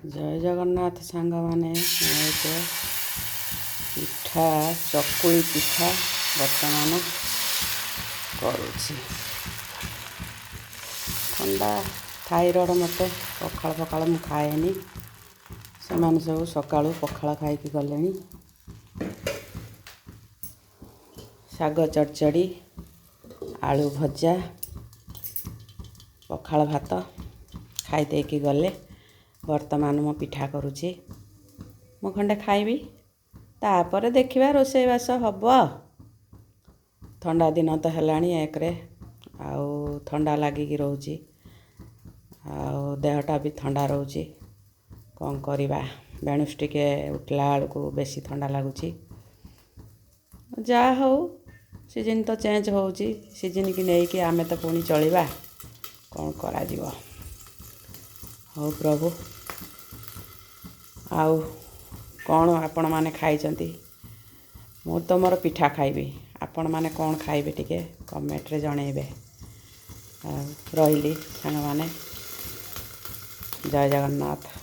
जय जगन्नाथ सांग मैंने पिठा चकुली पिठा बर्तमान करुँची ठंडा थाइरॉइड मत पखाड़ पखाड़ मु खाएनी से सब सका पखाड़ खाई गले शाग चड़चड़ी आलू भजा पखाड़ भात खाई देकी गले वर्तमान मो पिठा करुँची मो खंडे खाइबी तापर देखिबा रोषेईबास हब ठंडा दिन तो हेलाणी एकरे आउ ठंडा लागिकी रोची आउ देहटा भी ठंडा रोची कौन करवा बेणुस टिके उठला को बेसी ठंडा लगुच जा हो सीजन तो चेंज होउची सीजन की नहीं कि आमे तो पुणी चलिबा कौन करा जीवो हो प्रभु आउ कौन आपण माने खाइचंती मु तो मोर पिठा खाइबी आपण माने कौन खाइबे टिके कमेंट रे जणेबे रहिली सांग माने जय जगन्नाथ।